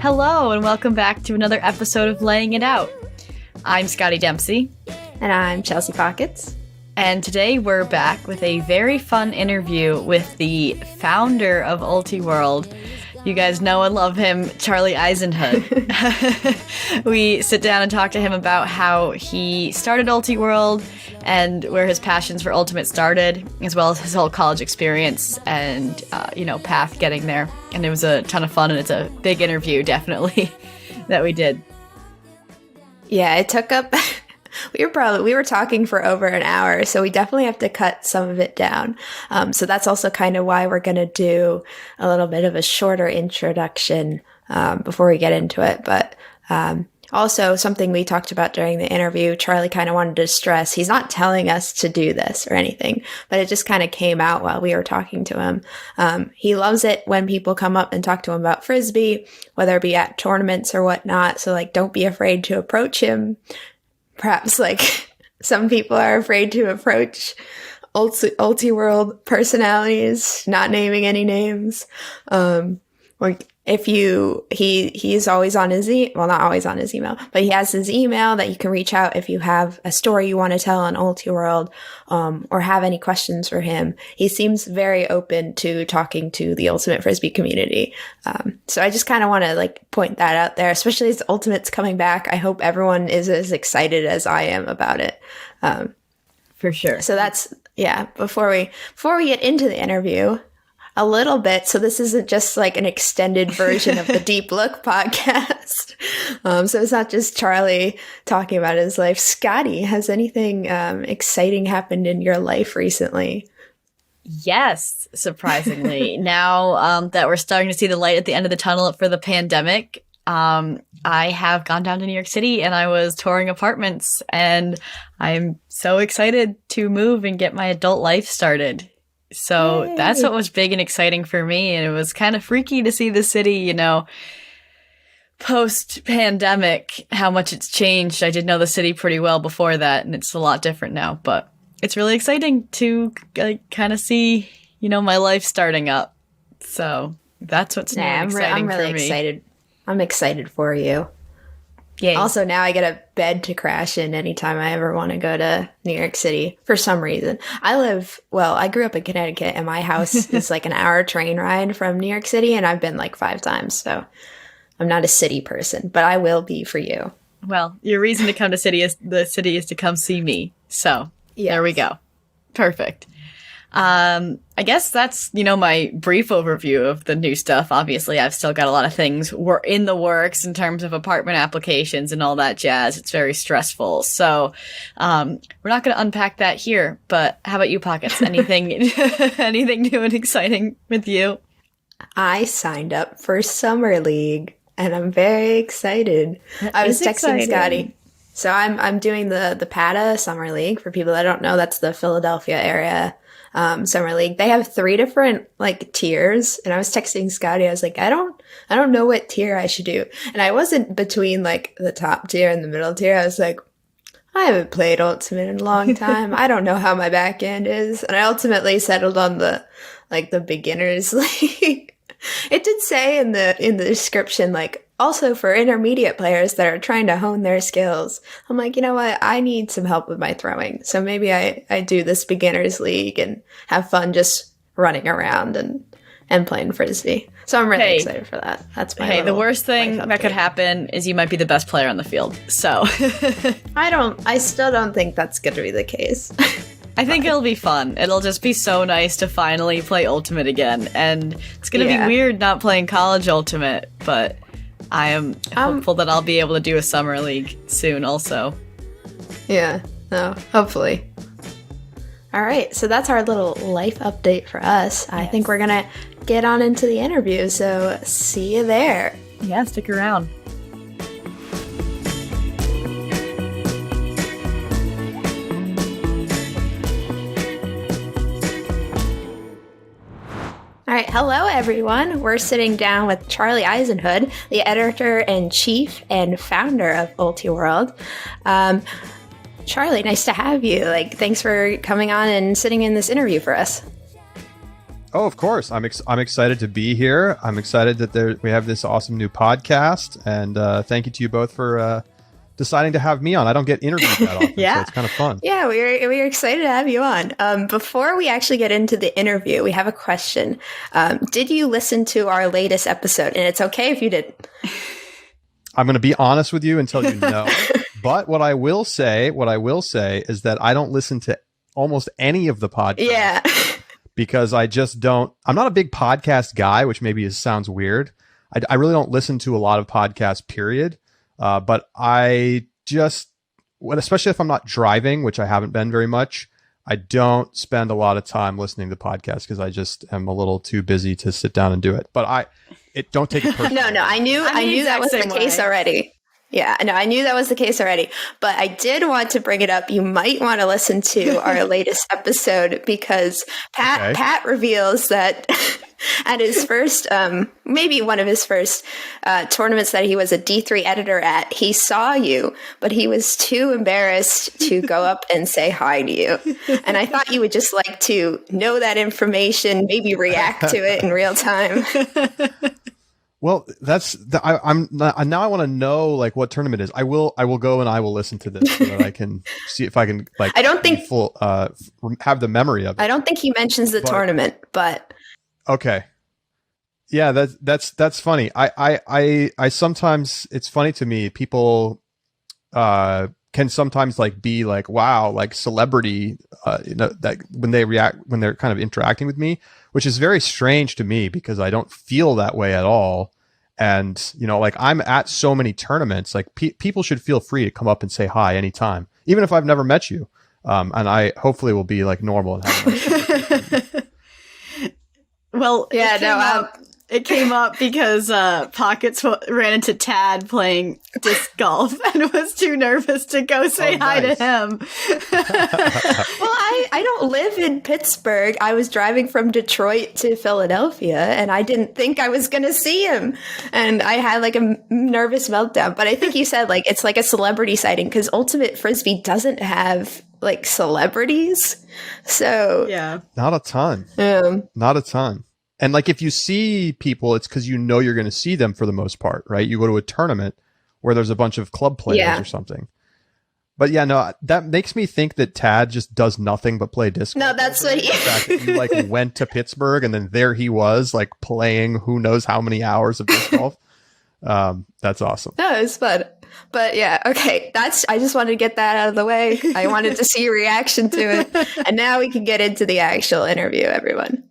Hello, and welcome back to another episode of Laying It Out. I'm Scotti Dempsey. And I'm Chelsea Pockets. And today we're back with a very fun interview with the founder of Ultiworld. You guys know and love him, Charlie Eisenhood. We sit down and talk to him about how he started Ultiworld and where his passions for Ultimate started, as well as his whole college experience and, path getting there. And it was a ton of fun, and it's a big interview, definitely, that we did. Yeah, it took up... We were talking for over an hour, so we definitely have to cut some of it down. So that's also kind of why we're going to do a little bit of a shorter introduction before we get into it. But also something we talked about during the interview, Charlie kind of wanted to stress, he's not telling us to do this or anything, but it just kind of came out while we were talking to him. He loves it when people come up and talk to him about Frisbee, whether it be at tournaments or whatnot. So don't be afraid to approach him. Perhaps some people are afraid to approach Ultiworld personalities, not naming any names. He's always on his not always on his email, but he has his email that you can reach out if you have a story you want to tell on Ultiworld, or have any questions for him. He seems very open to talking to the Ultimate Frisbee community. So I just kind of want to point that out there, especially as Ultimate's coming back. I hope everyone is as excited as I am about it. For sure. So that's, before we get into the interview, a little bit. So this isn't just an extended version of the Deep Look podcast. So it's not just Charlie talking about his life. Scotti, has anything exciting happened in your life recently? Yes, surprisingly. Now that we're starting to see the light at the end of the tunnel for the pandemic, I have gone down to New York City and I was touring apartments, and I'm so excited to move and get my adult life started. So Yay. That's what was big and exciting for me. And it was kind of freaky to see the city, post-pandemic, how much it's changed. I did know the city pretty well before that, and it's a lot different now. But it's really exciting to kind of see, my life starting up. So that's what's new and exciting for me. I'm really excited. I'm excited for you. Yay. Also, now I get a bed to crash in anytime I ever want to go to New York City for some reason. I grew up in Connecticut, and my house is an hour train ride from New York City, and I've been 5 times. So I'm not a city person, but I will be for you. Well, your reason to come to the city is to come see me. So yes. There we go. Perfect. I guess that's, my brief overview of the new stuff. Obviously, I've still got a lot of things in the works in terms of apartment applications and all that jazz. It's very stressful. So, we're not going to unpack that here, but how about you, Pockets? Anything new and exciting with you? I signed up for Summer League, and I'm very excited. I was texting Scotti. So I'm doing the PATA Summer League. For people that don't know, that's the Philadelphia area Summer League. They have 3 different tiers, and I was texting Scotti. I was like, I don't know what tier I should do, and I wasn't between the top tier and the middle tier. I was like, I haven't played Ultimate in a long time. I don't know how my back end is, and I ultimately settled on the beginners league. It did say in the description also for intermediate players that are trying to hone their skills. I'm like, you know what? I need some help with my throwing. So maybe I do this beginners league and have fun just running around and playing Frisbee. So I'm really excited for that. That's my the worst thing that could happen is you might be the best player on the field. So I still don't think that's going to be the case. I think it'll be fun. It'll just be so nice to finally play Ultimate again. And it's going to be weird not playing college Ultimate, but I am hopeful that I'll be able to do a summer league soon also. Yeah, no, hopefully. All right, so that's our little life update for us. Yes. I think we're going to get on into the interview, so see you there. Yeah, stick around. All right, hello everyone. We're sitting down with Charlie Eisenhood, the editor-in-chief and founder of Ultiworld. Charlie, nice to have you. Thanks for coming on and sitting in this interview for us. Oh, of course. I'm excited to be here. I'm excited that we have this awesome new podcast, and thank you to you both for deciding to have me on. I don't get interviewed that often, so it's kind of fun. Yeah, we're excited to have you on. Before we actually get into the interview, we have a question. Did you listen to our latest episode? And it's okay if you didn't. I'm going to be honest with you and tell you no. But what I will say is that I don't listen to almost any of the podcasts. Yeah. Because I just don't. I'm not a big podcast guy, which maybe sounds weird. I really don't listen to a lot of podcasts, period. But I just, especially if I'm not driving, which I haven't been very much, I don't spend a lot of time listening to podcasts because I just am a little too busy to sit down and do it. But don't take it personally. No, I knew that was the case already. Yeah, no, I knew that was the case already. But I did want to bring it up. You might want to listen to our latest episode because Pat reveals that at his first, maybe one of his first tournaments that he was a D3 editor at, he saw you, but he was too embarrassed to go up and say hi to you. And I thought you would just like to know that information, maybe react to it in real time. Well, I'm now I want to know like what tournament it is. I will go and I will listen to this so that I can see if I can like. I don't think have the memory of it. I don't think he mentions the tournament, but okay. Yeah, that's funny. I sometimes, it's funny to me. People can sometimes like be like, wow, like celebrity, that when they're kind of interacting with me, which is very strange to me because I don't feel that way at all. And, like I'm at so many tournaments, like people should feel free to come up and say hi anytime, even if I've never met you. And I hopefully will be like normal and have Well, yeah, it came up because Pockets ran into Tad playing disc golf and was too nervous to go say hi to him. Well, I don't live in Pittsburgh. I was driving from Detroit to Philadelphia, and I didn't think I was going to see him. And I had like a nervous meltdown. But I think you said like it's like a celebrity sighting because Ultimate Frisbee doesn't have like celebrities. So yeah, not a ton. Not a ton. And like if you see people, it's because you're going to see them for the most part, right? You go to a tournament where there's a bunch of club players or something. But yeah, no, that makes me think that Tad just does nothing but play disc golf. No, that's what the fact that you like went to Pittsburgh and then there he was like playing who knows how many hours of disc golf. That's awesome. No, it was fun. But yeah, okay. I just wanted to get that out of the way. I wanted to see your reaction to it. And now we can get into the actual interview, everyone.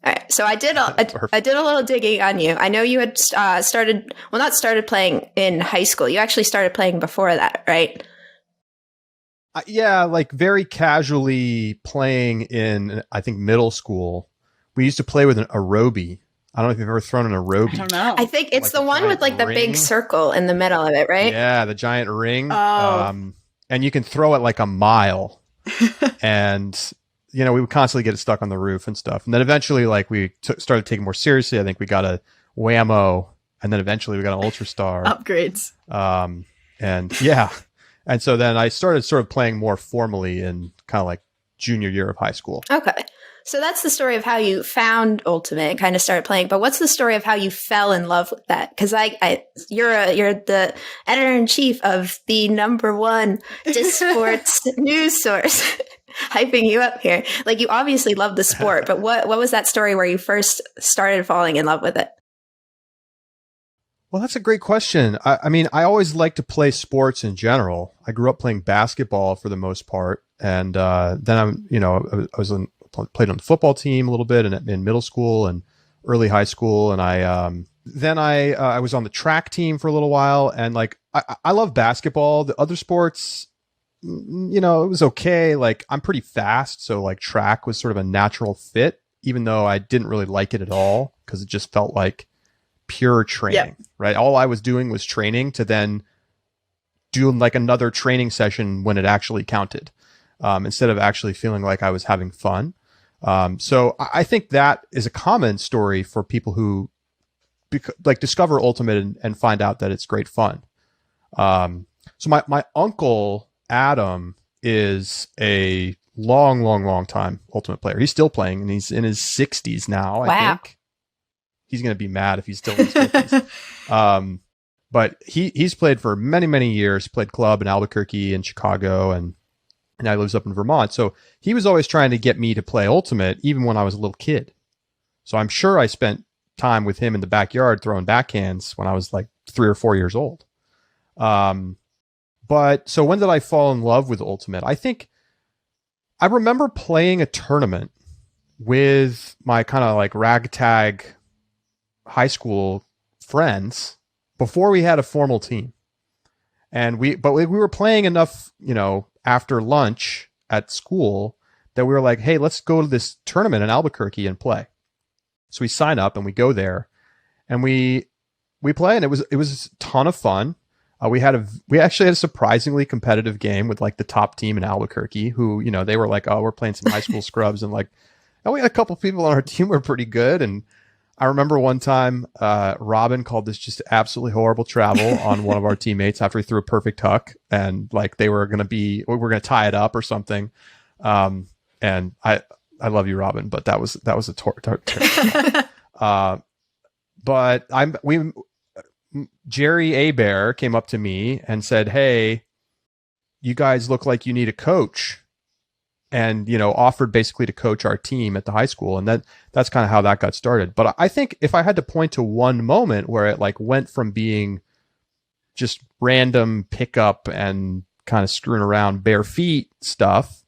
All right, so I did a little digging on you. I know you had not started playing in high school. You actually started playing before that, right? Yeah, like very casually playing in, I think, middle school. We used to play with an aerobie. I don't know if you've ever thrown an aerobie. I don't know. I think it's like the one with like the big circle in the middle of it, right? Yeah, the giant ring. Oh. And you can throw it like a mile. And we would constantly get it stuck on the roof and stuff. And then eventually, like, we started taking more seriously. I think we got a Whammo, and then eventually we got an Ultra Star. Upgrades. And yeah. And so then I started sort of playing more formally in kind of like junior year of high school. Okay. So that's the story of how you found Ultimate and kind of started playing. But what's the story of how you fell in love with that? Because you're the editor-in-chief of the #1 disc sports news source. Hyping you up here. Like, you obviously love the sport, but what was that story where you first started falling in love with it? Well, that's a great question. I mean, I always like to play sports in general. I grew up playing basketball for the most part. And then played on the football team a little bit in middle school and early high school. And I was on the track team for a little while. And like, I love basketball. The other sports, it was okay. Like, I'm pretty fast. So like track was sort of a natural fit, even though I didn't really like it at all because it just felt like pure training, right? All I was doing was training to then do like another training session when it actually counted, instead of actually feeling like I was having fun. So I think that is a common story for people who discover Ultimate and find out that it's great fun. So my uncle Adam is a long time Ultimate player. He's still playing, and he's in his 60s now. Wow. I think he's going to be mad if he's still in his 50s. But he's played for many years. Played club in Albuquerque and Chicago, and now he lives up in Vermont. So he was always trying to get me to play Ultimate, even when I was a little kid. So I'm sure I spent time with him in the backyard throwing backhands when I was like 3 or 4 years old. But so when did I fall in love with Ultimate? I think I remember playing a tournament with my kind of like ragtag high school friends before we had a formal team. And we were playing enough, after lunch at school that we were like, hey, let's go to this tournament in Albuquerque and play. So we sign up and we go there and we play, and it was a ton of fun. We actually had a surprisingly competitive game with like the top team in Albuquerque, who, they were like, oh, we're playing some high school scrubs, and like, and we had a couple people on our team who were pretty good. And I remember one time, Robin called this just absolutely horrible travel on one of our teammates after he threw a perfect huck, and like we were going to tie it up or something. And I love you, Robin, but that was a but Jerry Abear came up to me and said, hey, you guys look like you need a coach, and, offered basically to coach our team at the high school. And that's kind of how that got started. But I think if I had to point to one moment where it like went from being just random pickup and kind of screwing around bare feet stuff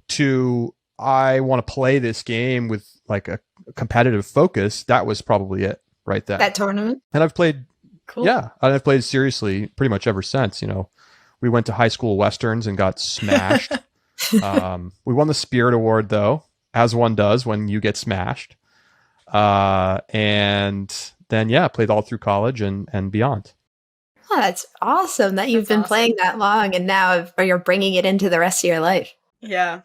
to I want to play this game with like a competitive focus, that was probably it right there. That tournament? And I've played, Cool. yeah, and I've played seriously pretty much ever since. We went to high school westerns and got smashed. We won the Spirit Award though, as one does when you get smashed. And then, played all through college and beyond. Oh, that's awesome that you've been playing that long, and now you're bringing it into the rest of your life. Yeah.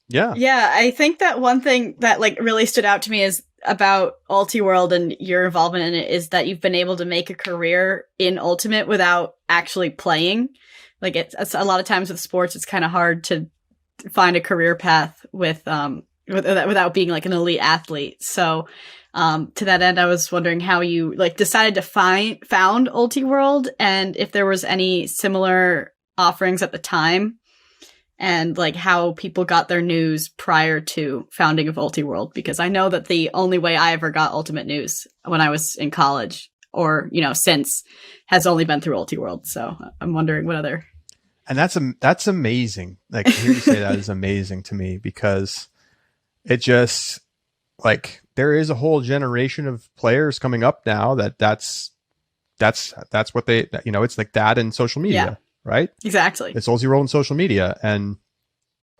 Yeah. Yeah, I think that one thing that like really stood out to me is about Ultiworld and your involvement in it is that you've been able to make a career in Ultimate without actually playing. Like it's a lot of times with sports, it's kind of hard to find a career path without being like an elite athlete. So to that end, I was wondering how you like decided to found Ultiworld, and if there was any similar offerings at the time, and like how people got their news prior to founding of Ultiworld, because I know that the only way I ever got Ultimate news when I was in college or, since has only been through Ultiworld. So I'm wondering what other. And that's amazing. Like, to hear you say that is amazing to me, because it just like there is a whole generation of players coming up now that's what they, it's like that in social media. Yeah. Right? Exactly. It's Ultiworld in social media. And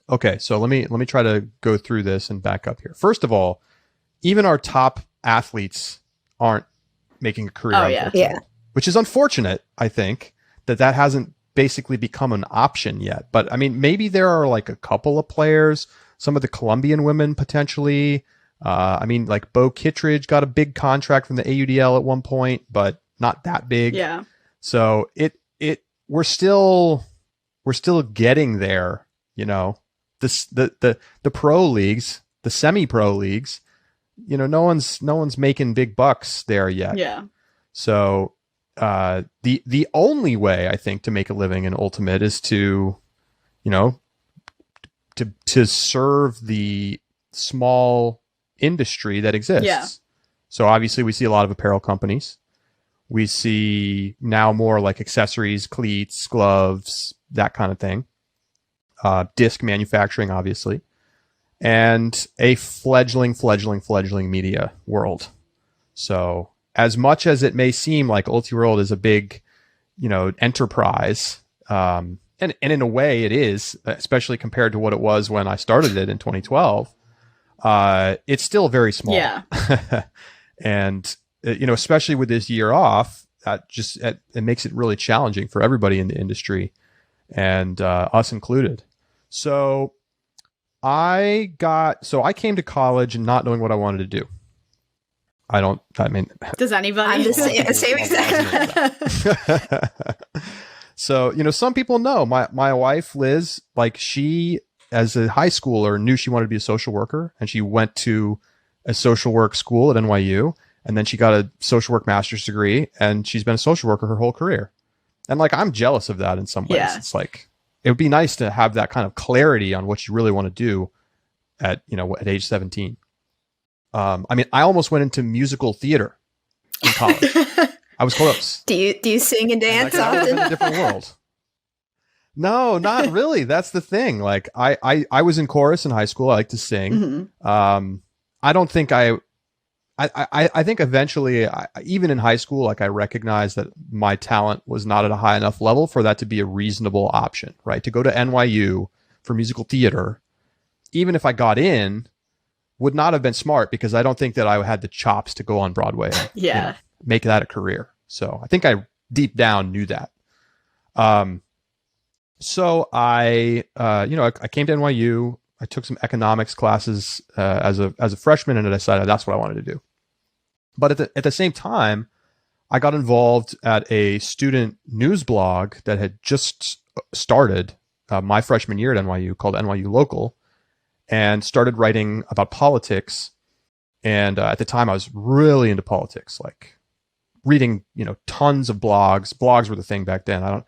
okay, so let me try to go through this and back up here. First of all, even our top athletes aren't making a career out of Ultimate, which is unfortunate. I think that hasn't basically become an option yet. But I mean, maybe there are like a couple of players, some of the Colombian women potentially. I mean, like Bo Kittredge got a big contract from the AUDL at one point, but not that big. Yeah. So we're still getting there, the pro leagues, the semi-pro leagues, no one's making big bucks there yet. Yeah. So, the only way I think to make a living in Ultimate is to serve the small industry that exists. Yeah. So obviously we see a lot of apparel companies. We see now more like accessories, cleats, gloves, that kind of thing. Disc manufacturing, obviously. And a fledgling media world. So as much as it may seem like Ultiworld is a big, enterprise, and in a way it is, especially compared to what it was when I started it in 2012, it's still very small. Yeah. And especially with this year off, it makes it really challenging for everybody in the industry, and us included. So I came to college not knowing what I wanted to do. Does anybody? I'm the same exact. So, some people know my wife, Liz, like she as a high schooler, knew she wanted to be a social worker, and she went to a social work school at NYU, and then she got a social work master's degree, and she's been a social worker her whole career. And like, I'm jealous of that in some ways. Yeah. It's like, it would be nice to have that kind of clarity on what you really want to do at age 17. I mean, I almost went into musical theater in college. I was close. Do you sing and dance That would have often? been a different world. No, not really. That's the thing. Like, I was in chorus in high school. I like to sing. Mhm. I don't think I think eventually, even in high school, like, I recognized that my talent was not at a high enough level for that to be a reasonable option, right? To go to NYU for musical theater, even if I got in, would not have been smart, because I don't think that I had the chops to go on Broadway and Yeah. make that a career. So I think I deep down knew that. So I came to NYU. I took some economics classes as a freshman, and I decided that's what I wanted to do. But at the same time, I got involved at a student news blog that had just started my freshman year at NYU, called NYU Local, and started writing about politics. And at the time, I was really into politics, like reading, tons of blogs. Blogs were the thing back then.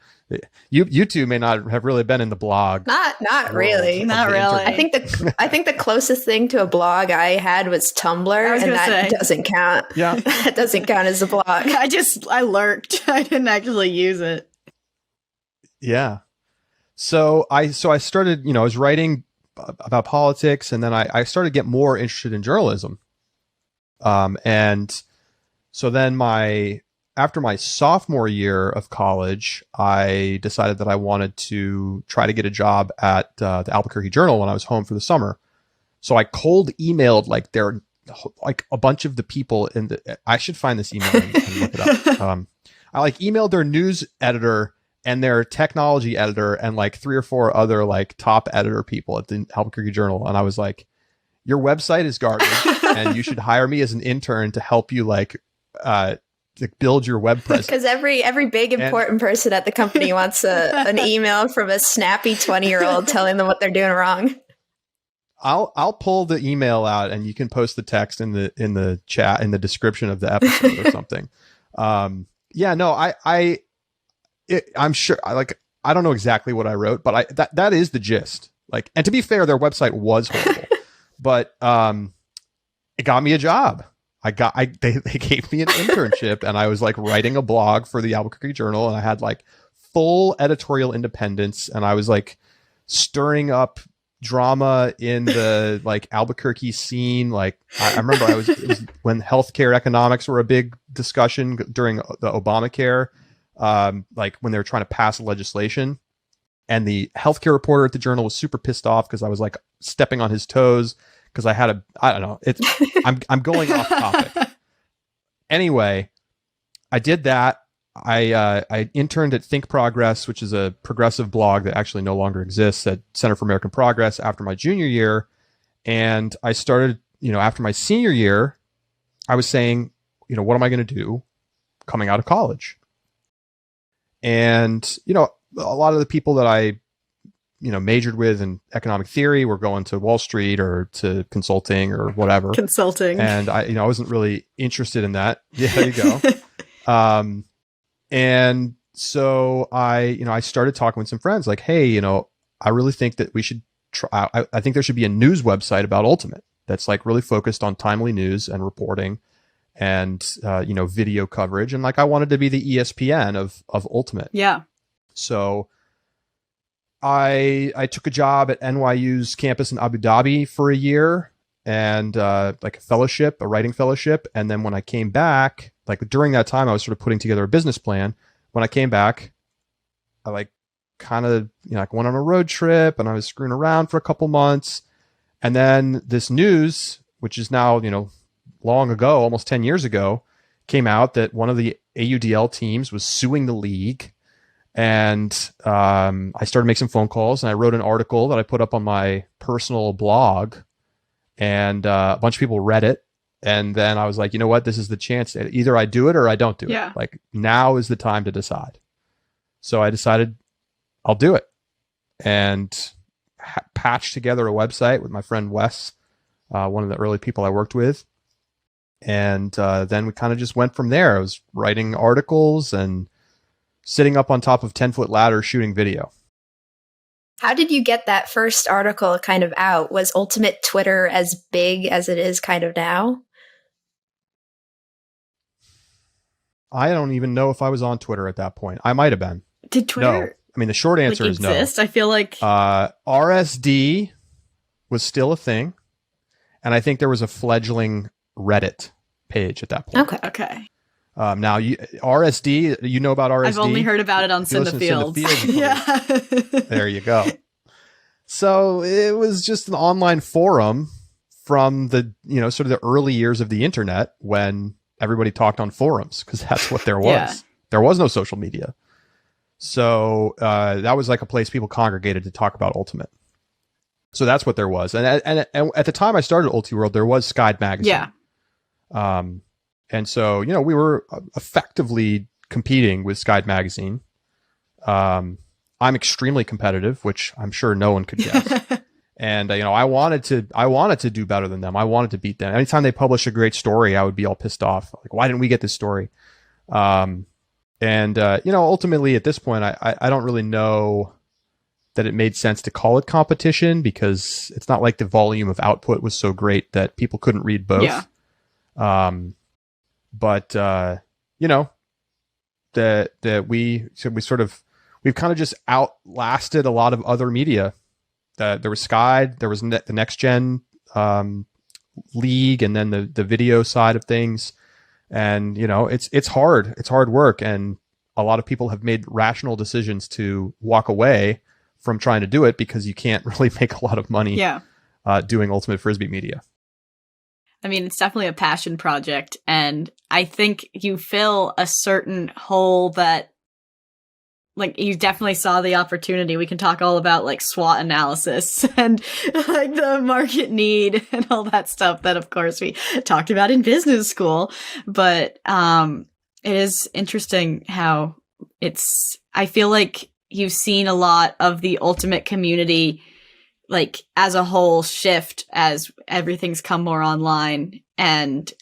You two may not have really been in the blog. Not really. Not really. I think the closest thing to a blog I had was Tumblr, and that doesn't count. Yeah. That doesn't count as a blog. I lurked. I didn't actually use it. Yeah. So I started, I was writing about politics, and then I started to get more interested in journalism. And so then after my sophomore year of college, I decided that I wanted to try to get a job at the Albuquerque Journal when I was home for the summer. So I cold emailed like a bunch of the people I should find this email and look it up. I emailed their news editor and their technology editor and like 3 or 4 other like top editor people at the Albuquerque Journal. And I was like, your website is garbage and you should hire me as an intern to help you to build your web presence. Because every big important person at the company wants an email from a snappy 20-year-old telling them what they're doing wrong. I'll pull the email out, and you can post the text in the chat, in the description of the episode or something. I'm sure I don't know exactly what I wrote, but that is the gist. Like, and to be fair, their website was horrible, but it got me a job. They gave me an internship, and I was like writing a blog for the Albuquerque Journal, and I had like full editorial independence, and I was like stirring up drama in the like Albuquerque scene. Like I remember it was when healthcare economics were a big discussion during the Obamacare, like when they were trying to pass legislation, and the healthcare reporter at the Journal was super pissed off because I was like stepping on his toes. Because I don't know. I'm going off topic. Anyway, I did that. I interned at Think Progress, which is a progressive blog that actually no longer exists, at Center for American Progress, after my junior year. And I started, after my senior year, I was saying, what am I going to do coming out of college? And, a lot of the people that I majored with in economic theory were going to Wall Street or to consulting or whatever. Consulting. And I wasn't really interested in that. Yeah, there you go. And so I started talking with some friends like, hey, I really think that we should try, I think there should be a news website about Ultimate that's like really focused on timely news and reporting and, video coverage. And like, I wanted to be the ESPN of Ultimate. Yeah. So I took a job at NYU's campus in Abu Dhabi for a year, and like a writing fellowship. And then when I came back, like during that time, I was sort of putting together a business plan. When I came back, I like kind of went on a road trip, and I was screwing around for a couple months. And then this news, which is now long ago, almost 10 years ago, came out that one of the AUDL teams was suing the league. And I started making some phone calls, and I wrote an article that I put up on my personal blog, and a bunch of people read it. And then I was like, you know what? This is the chance. Either I do it or I don't do it. Like, now is the time to decide. So I decided I'll do it. And patched together a website with my friend Wes, one of the early people I worked with. And then we kind of just went from there. I was writing articles and sitting up on top of 10-foot ladders shooting video. How did you get that first article kind of out? Was Ultimate Twitter as big as it is kind of now? I don't even know if I was on Twitter at that point. I might have been. Did Twitter? No. I mean, the short answer is exist? no. I feel like RSD was still a thing, and I think there was a fledgling Reddit page at that point. Okay. Now, RSD, you know about RSD? I've only heard about it on Send the Fields. Yeah. There you go. So it was just an online forum from the, sort of the early years of the internet when everybody talked on forums, because that's what there was. Yeah. There was no social media. So that was like a place people congregated to talk about Ultimate. So that's what there was. And at the time I started Ultiworld, there was Scotti magazine. Yeah. And so, we were effectively competing with Scotti magazine. I'm extremely competitive, which I'm sure no one could guess. And, I wanted to do better than them. I wanted to beat them. Anytime they publish a great story, I would be all pissed off. Like, why didn't we get this story? Ultimately at this point, I don't really know that it made sense to call it competition, because it's not like the volume of output was so great that people couldn't read both. Yeah. We've kind of just outlasted a lot of other media. There was Sky, there was the Next Gen League, and then the video side of things. And it's hard work, and a lot of people have made rational decisions to walk away from trying to do it because you can't really make a lot of money doing Ultimate Frisbee media. I mean, it's definitely a passion project, and I think you fill a certain hole that, like, you definitely saw the opportunity. We can talk all about, like, SWOT analysis and, like, the market need and all that stuff that, of course, we talked about in business school. But it is interesting how I feel like you've seen a lot of the Ultimate community, like, as a whole shift as everything's come more online, and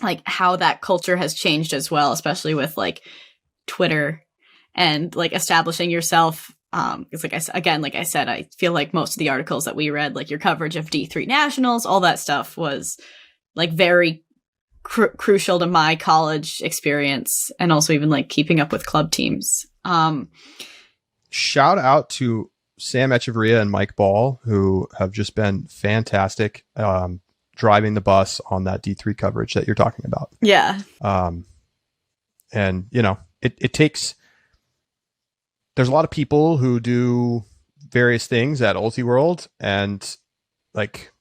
like how that culture has changed as well, especially with like Twitter and like establishing yourself. It's like I said, I feel like most of the articles that we read, like your coverage of D3 Nationals, all that stuff was like very crucial to my college experience, and also even like keeping up with club teams. Shout out to Sam Echeverria and Mike Ball, who have just been fantastic driving the bus on that D3 coverage that you're talking about. Yeah. And it takes, there's a lot of people who do various things at Ultiworld, and like,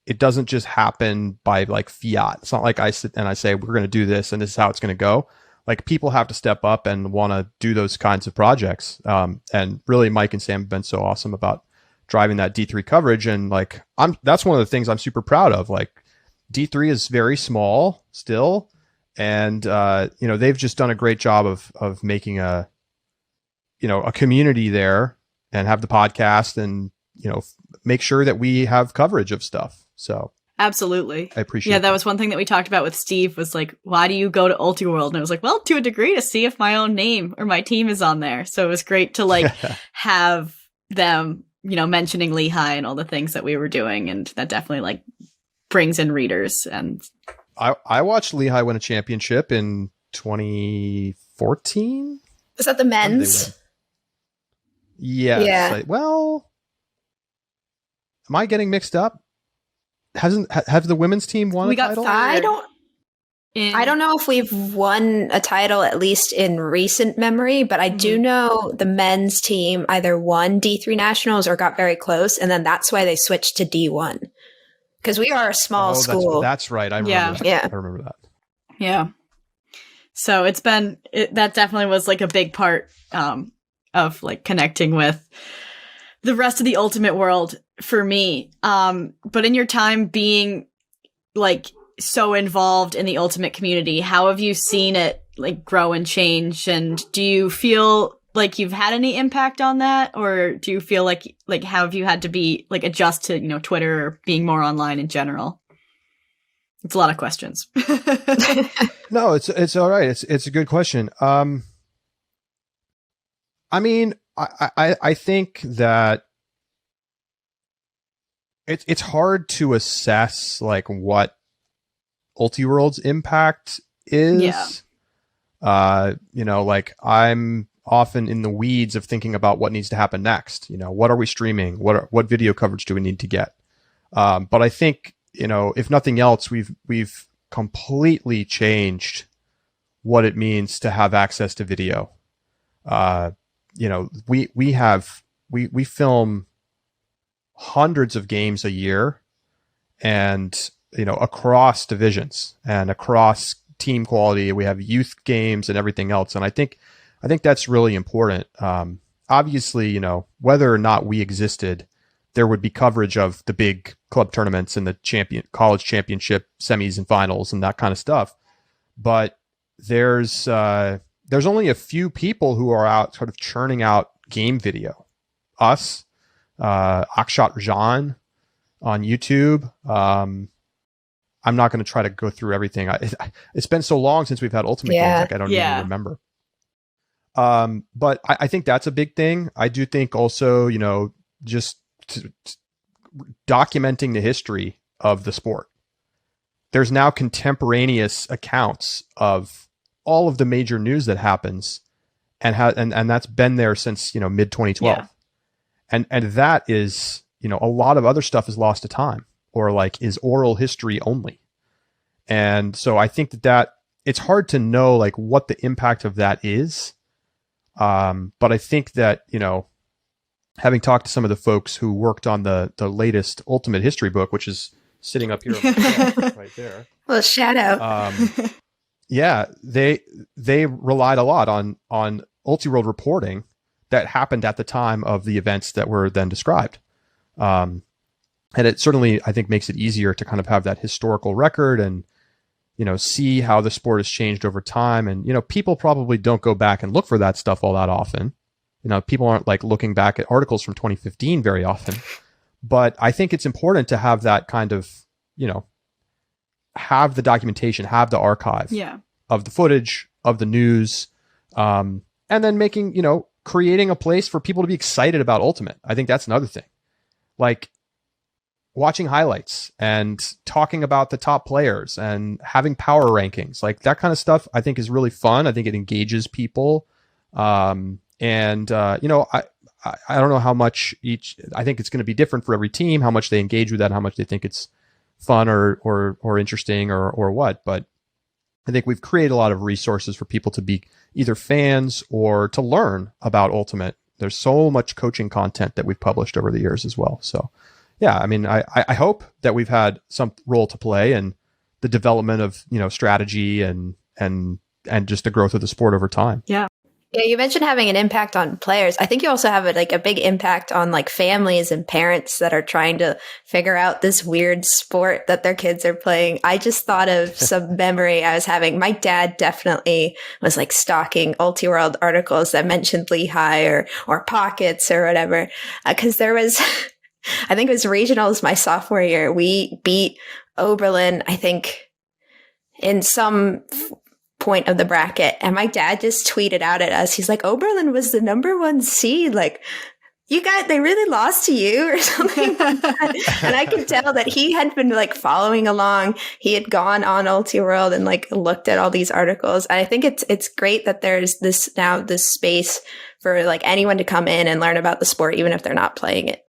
it doesn't just happen by like fiat. It's not like I sit and I say, we're going to do this and this is how it's going to go. Like, people have to step up and want to do those kinds of projects. And really, Mike and Sam have been so awesome about driving that D3 coverage. And like, that's one of the things I'm super proud of. Like, D3 is very small still. And, they've just done a great job of making a community there, and have the podcast, and, make sure that we have coverage of stuff. So absolutely. I appreciate that. Was one thing that we talked about with Steve, was like, why do you go to Ultiworld? And I was like, well, to a degree, to see if my own name or my team is on there. So it was great to like have them, mentioning Lehigh and all the things that we were doing. And that definitely like brings in readers. And I watched Lehigh win a championship in 2014. Was that the men's? Yes. Yeah. Well, am I getting mixed up? Have the women's team won a title? I don't know if we've won a title, at least in recent memory, but I do know the men's team either won D3 Nationals or got very close, and then that's why they switched to D1. Because we are a small school. That's right. I remember that. Yeah. I remember that. Yeah. So that definitely was like a big part of like connecting with the rest of the Ultimate world for me. But in your time being like so involved in the Ultimate community, how have you seen it like grow and change? And do you feel like you've had any impact on that, or do you feel like how have you had to be like adjust to, you know, Twitter or being more online in general? It's a lot of questions. No, it's all right. It's a good question. I mean, I think that it's hard to assess like what Ultiworld's impact is. Yeah. You know, like I'm often in the weeds of thinking about what needs to happen next. You know, what are we streaming? What video coverage do we need to get? But I think, you know, if nothing else, we've completely changed what it means to have access to video. You know, we film hundreds of games a year, and, you know, across divisions and across team quality. We have youth games and everything else. And I think that's really important. Obviously, you know, whether or not we existed, there would be coverage of the big club tournaments and the college championship semis and finals and that kind of stuff. But there's only a few people who are out sort of churning out game video. Us, Akshat Rajan on YouTube. I'm not going to try to go through everything. It's been so long since we've had Ultimate games, like I don't even remember. But I think that's a big thing. I do think also, you know, just documenting the history of the sport. There's now contemporaneous accounts of all of the major news that happens, and that's been there since, you know, mid 2012. Yeah. And that is, you know, a lot of other stuff is lost to time, or like is oral history only. And so I think that it's hard to know like what the impact of that is. But I think that, you know, having talked to some of the folks who worked on the latest Ultimate history book, which is sitting up here right there. Well, shout out. Yeah, they relied a lot on Ultiworld reporting that happened at the time of the events that were then described. And it certainly, I think, makes it easier to kind of have that historical record and, you know, see how the sport has changed over time. And, you know, people probably don't go back and look for that stuff all that often. You know, people aren't like looking back at articles from 2015 very often. But I think it's important to have that kind of, you know, have the documentation, have the archive of the footage, of the news, and then making, you know, creating a place for people to be excited about Ultimate. I think that's another thing. Like watching highlights and talking about the top players and having power rankings, like that kind of stuff, I think is really fun. I think it engages people. You know, I don't know how much I think it's going to be different for every team, how much they engage with that, how much they think it's fun or interesting or what. But I think we've created a lot of resources for people to be either fans or to learn about Ultimate. There's so much coaching content that we've published over the years as well. So yeah, I mean, I hope that we've had some role to play in the development of, you know, strategy and just the growth of the sport over time. Yeah. Yeah, you mentioned having an impact on players. I think you also have a big impact on like families and parents that are trying to figure out this weird sport that their kids are playing. I just thought of some memory I was having. My dad definitely was like stalking Ultiworld articles that mentioned Lehigh or Pockets or whatever. Because there was, I think it was regionals my sophomore year. We beat Oberlin, I think, in some point of the bracket, and my dad just tweeted out at us, he's like, Oberlin was the #1 seed, like, you guys, they really lost to you or something like that. And I could tell that he had been like following along. He had gone on Ultiworld and like looked at all these articles. And I think it's great that there's this space for like anyone to come in and learn about the sport, even if they're not playing it.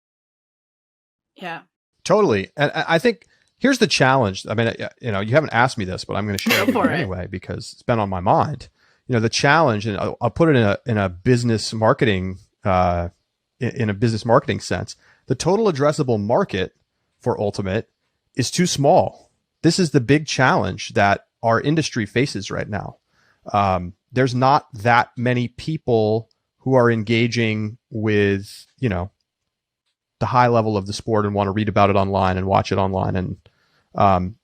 Yeah, totally. And I think here's the challenge. I mean, you know, you haven't asked me this, but I'm going to share it with you anyway because it's been on my mind. You know, the challenge, and I'll put it in a business marketing in a business marketing sense. The total addressable market for Ultimate is too small. This is the big challenge that our industry faces right now. There's not that many people who are engaging with, you know, the high level of the sport and want to read about it online and watch it online. And,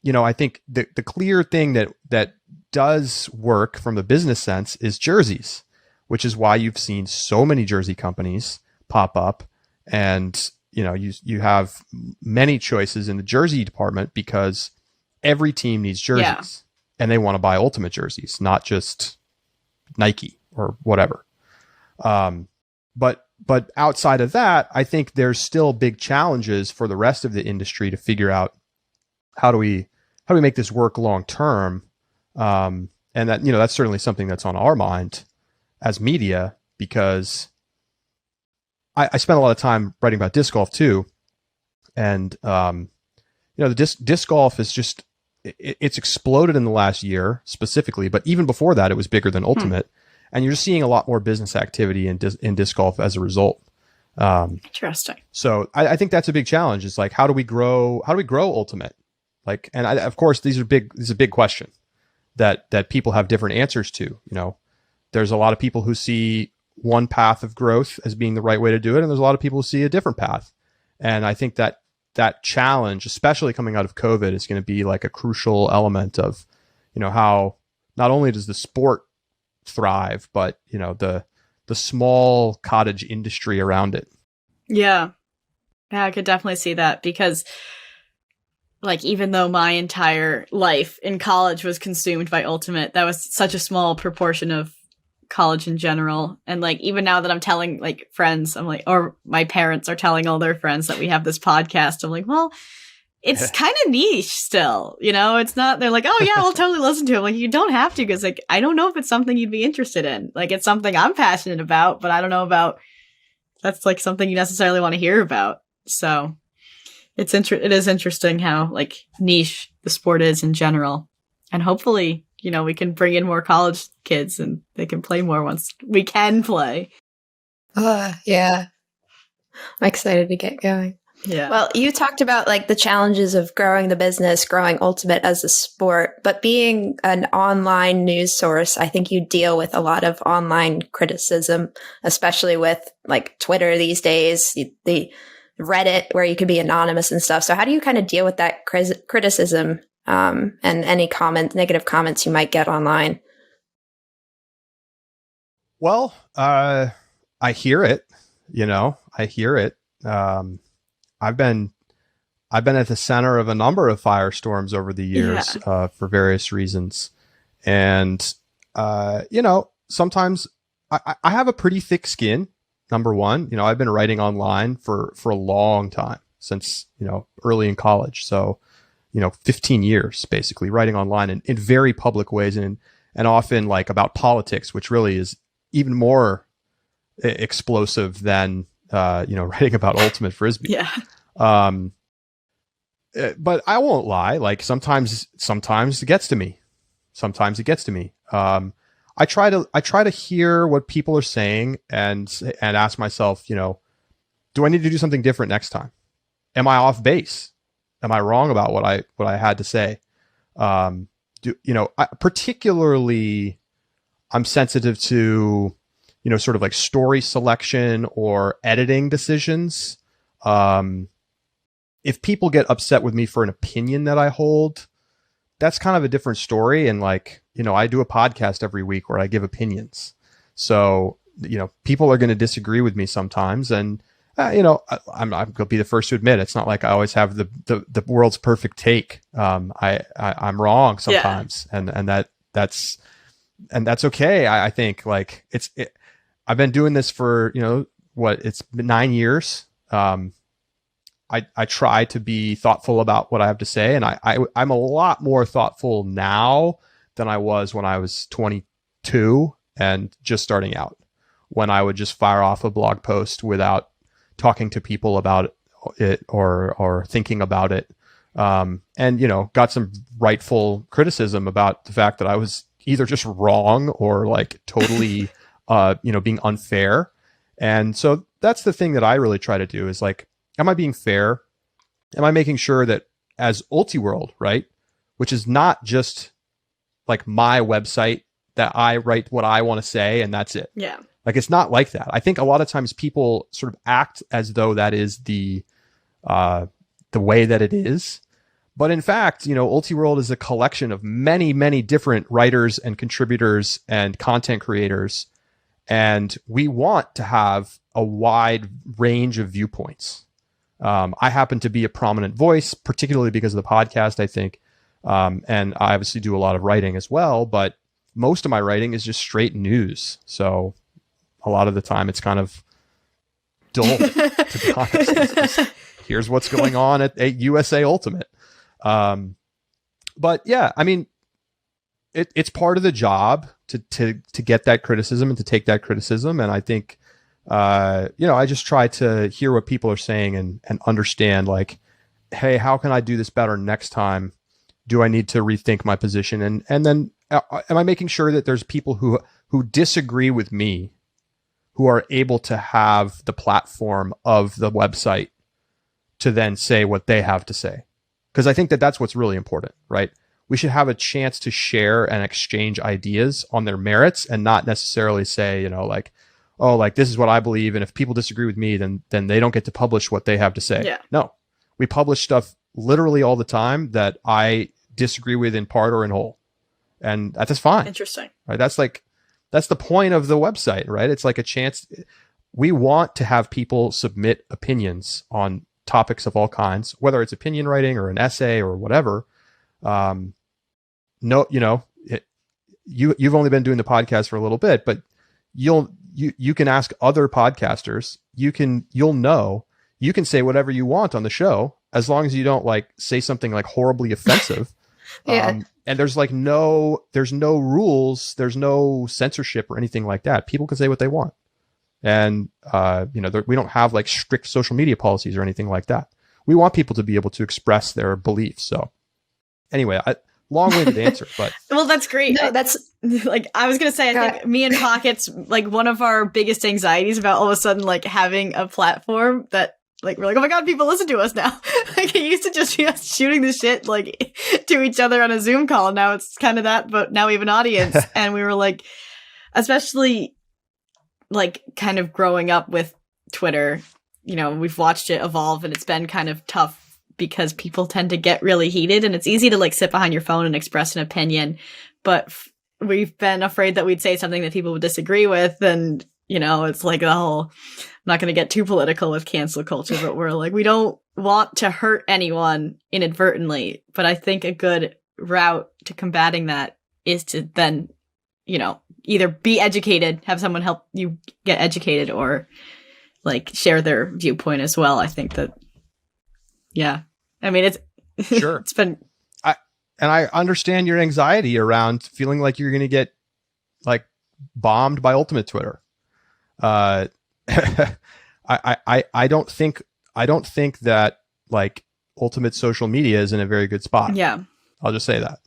you know, I think the clear thing that does work from the business sense is jerseys. which is why you've seen so many jersey companies pop up. And, you have many choices in the jersey department because every team needs jerseys and they want to buy Ultimate jerseys, not just Nike or whatever. But outside of that, I think there's still big challenges for the rest of the industry to figure out how do we make this work long term. And that, that's certainly something that's on our mind as media, because I spent a lot of time writing about disc golf too. And, the disc golf is just, it's exploded in the last year specifically, but even before that, it was bigger than Ultimate. And you're just seeing a lot more business activity in disc golf as a result. Interesting. So I think that's a big challenge. It's like, how do we grow Ultimate? Like, and of course, this is a big question that people have different answers to. There's a lot of people who see one path of growth as being the right way to do it, and there's a lot of people who see a different path. And I think that challenge, especially coming out of COVID, is going to be like a crucial element of, how not only does the sport thrive, but the small cottage industry around it. Yeah, I could definitely see that, because like, even though my entire life in college was consumed by Ultimate, that was such a small proportion of college in general. And like, even now that I'm telling like friends, I'm like, or my parents are telling all their friends that we have this podcast, I'm like, well, it's kind of niche still, it's not, they're like, oh yeah, I'll totally listen to it. I'm like, you don't have to, because like, I don't know if it's something you'd be interested in. Like, it's something I'm passionate about, but I don't know about that's like something you necessarily want to hear about. So it is interesting how like niche the sport is in general. And hopefully, we can bring in more college kids and they can play more once we can play. Yeah. I'm excited to get going. Yeah. Well, you talked about like the challenges of growing the business, growing Ultimate as a sport, but being an online news source, I think you deal with a lot of online criticism, especially with like Twitter these days, the Reddit where you could be anonymous and stuff. So how do you kind of deal with that criticism and any negative comments you might get online? Well, I hear it, I hear it. I've been at the center of a number of firestorms over the years, for various reasons. And, sometimes I have a pretty thick skin. Number one, I've been writing online for a long time, since, early in college. So, 15 years basically writing online in very public ways, and often like about politics, which really is even more explosive than, writing about Ultimate Frisbee. Yeah. But I won't lie. Like sometimes it gets to me. I try to hear what people are saying and ask myself, do I need to do something different next time? Am I off base? Am I wrong about what I had to say? Particularly I'm sensitive to, sort of like story selection or editing decisions. If people get upset with me for an opinion that I hold, that's kind of a different story. And like, I do a podcast every week where I give opinions. So, people are going to disagree with me sometimes. And, I'm going to be the first to admit, it's not like I always have the world's perfect take. I'm wrong sometimes. Yeah. And that's okay. I think like I've been doing this for, it's been 9 years. I try to be thoughtful about what I have to say. And I'm a lot more thoughtful now than I was when I was 22 and just starting out, when I would just fire off a blog post without talking to people about it or thinking about it. And, got some rightful criticism about the fact that I was either just wrong or like totally, being unfair. And so that's the thing that I really try to do is like, am I being fair? Am I making sure that as Ultiworld, right, which is not just like my website that I write what I want to say and that's it. Yeah. Like, it's not like that. I think a lot of times people sort of act as though that is the way that it is. But in fact, Ultiworld is a collection of many, many different writers and contributors and content creators. And we want to have a wide range of viewpoints. I happen to be a prominent voice, particularly because of the podcast, I think. And I obviously do a lot of writing as well, but most of my writing is just straight news. So a lot of the time it's kind of dull, to be honest. It's just, here's what's going on at USA Ultimate. But yeah, I mean, it's part of the job to get that criticism and to take that criticism. And I think, I just try to hear what people are saying and understand, like, hey, how can I do this better next time? Do I need to rethink my position? And then am I making sure that there's people who disagree with me who are able to have the platform of the website to then say what they have to say? Because I think that that's what's really important, right? We should have a chance to share and exchange ideas on their merits and not necessarily say, like, oh, like this is what I believe. And if people disagree with me, then they don't get to publish what they have to say. Yeah. No, we publish stuff literally all the time that I disagree with in part or in whole. And that's fine. Interesting. Right. That's the point of the website, right? It's like a chance. We want to have people submit opinions on topics of all kinds, whether it's opinion writing or an essay or whatever. You've only been doing the podcast for a little bit, but you can ask other podcasters. You can say whatever you want on the show, as long as you don't like say something like horribly offensive. Yeah. And there's no rules, there's no censorship or anything like that. People can say what they want. And, we don't have like strict social media policies or anything like that. We want people to be able to express their beliefs. So anyway, long-winded answer, but well, that's great. No, that's like, I was going to say, I think me and Pockets, like one of our biggest anxieties about all of a sudden, like having a platform that like, we're like, oh my God, people listen to us now. Like it used to just be us shooting the shit like to each other on a Zoom call. Now it's kind of that, but now we have an audience. And we were like, especially like kind of growing up with Twitter, we've watched it evolve and it's been kind of tough because people tend to get really heated and it's easy to like sit behind your phone and express an opinion. But we've been afraid that we'd say something that people would disagree with. And, it's like the whole, I'm not going to get too political with cancel culture, but we're like, we don't want to hurt anyone inadvertently. But I think a good route to combating that is to then, either be educated, have someone help you get educated or like share their viewpoint as well. I think that, yeah, I mean, it's sure. It's been, and I understand your anxiety around feeling like you're going to get like bombed by Ultimate Twitter. I don't think that like Ultimate social media is in a very good spot. Yeah. I'll just say that.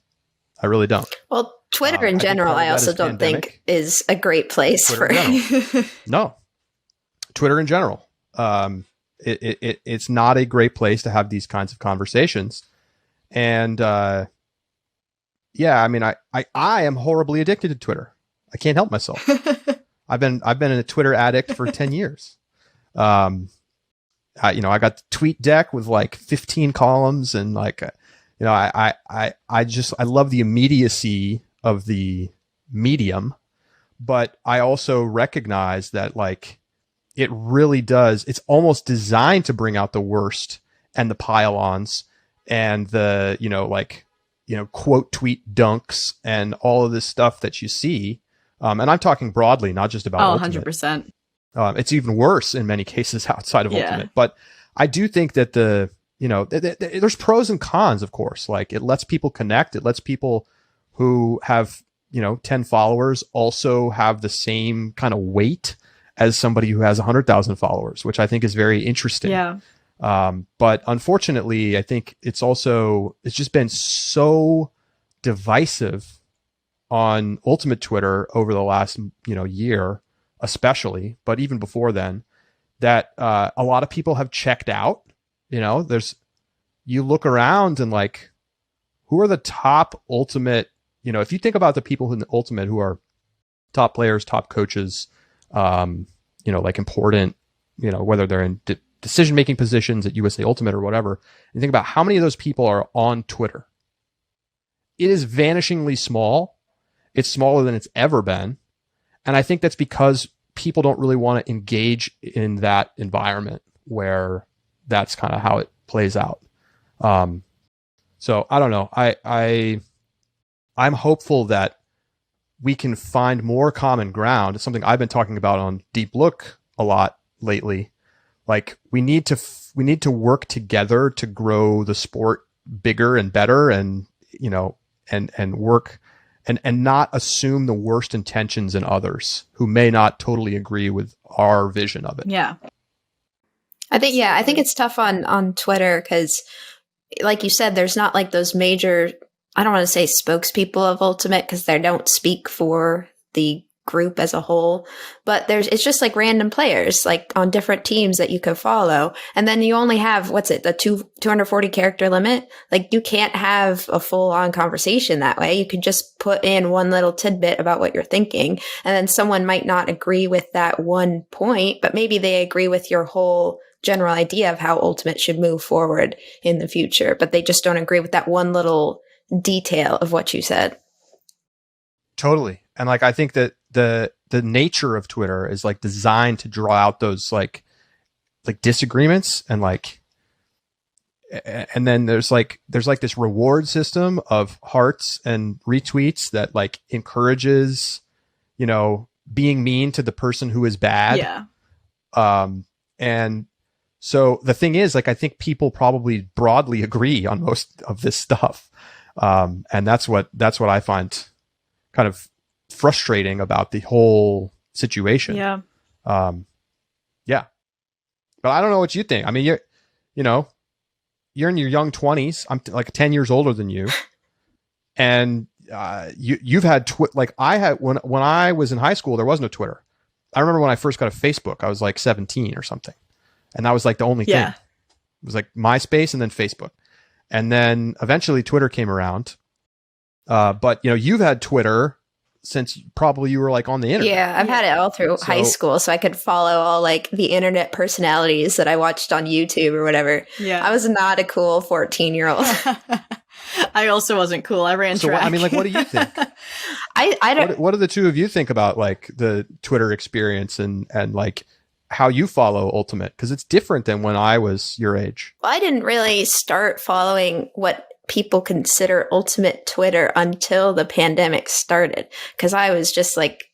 I really don't. Well, Twitter in general, I also don't think is a great place Twitter for. No, Twitter in general. It's not a great place to have these kinds of conversations. And, yeah, I mean, I am horribly addicted to Twitter. I can't help myself. I've been a Twitter addict for 10 years. I got the tweet deck with like 15 columns and like, I love the immediacy of the medium, but I also recognize that like it really does. It's almost designed to bring out the worst and the pile-ons and the, quote tweet dunks and all of this stuff that you see. And I'm talking broadly, not just about Ultimate. 100%. It's even worse in many cases outside of Ultimate. But I do think that there's pros and cons, of course. Like it lets people connect. It lets people who have, 10 followers also have the same kind of weight as somebody who has 100,000 followers, which I think is very interesting. Yeah. But unfortunately, I think it's just been so divisive on Ultimate Twitter over the last, year, especially, but even before then, that a lot of people have checked out. You look around and like, who are the top Ultimate, if you think about the people in the Ultimate who are top players, top coaches, like important, whether they're in decision-making positions at USA Ultimate or whatever, and think about how many of those people are on Twitter. It is vanishingly small. It's smaller than it's ever been. And I think that's because people don't really want to engage in that environment where that's kind of how it plays out. So I don't know. I'm hopeful that we can find more common ground. It's something I've been talking about on Deep Look a lot lately. Like we need to work together to grow the sport bigger and better, and and work and not assume the worst intentions in others who may not totally agree with our vision of it. Yeah. I think it's tough on Twitter because, like you said, there's not like those major, I don't want to say spokespeople of Ultimate because they don't speak for the group as a whole, but it's just like random players like on different teams that you could follow. And then you only have, the 240 character limit. Like you can't have a full on conversation that way. You could just put in one little tidbit about what you're thinking. And then someone might not agree with that one point, but maybe they agree with your whole general idea of how Ultimate should move forward in the future, but they just don't agree with that one little detail of what you said. Totally. And like, I think that the nature of Twitter is like designed to draw out those like disagreements and then there's this reward system of hearts and retweets that like encourages, being mean to the person who is bad. Yeah. And so the thing is, like, I think people probably broadly agree on most of this stuff. And that's what I find kind of frustrating about the whole situation. Yeah. Yeah. But I don't know what you think. I mean, you're in your young 20s. I'm like 10 years older than you. And you've had like I had when I was in high school, there was no Twitter. I remember when I first got a Facebook, I was like 17 or something. And that was like the only thing. It was like MySpace and then Facebook. And then eventually Twitter came around. But you've had Twitter since probably you were like on the internet. Yeah, I've had it all through high school, so I could follow all like the internet personalities that I watched on YouTube or whatever. Yeah. I was not a cool 14-year-old. I also wasn't cool. I ran track. I mean, like, what do you think? I don't. What do the two of you think about like the Twitter experience and like how you follow Ultimate? Because it's different than when I was your age. Well, I didn't really start following what people consider Ultimate Twitter until the pandemic started, because I was just like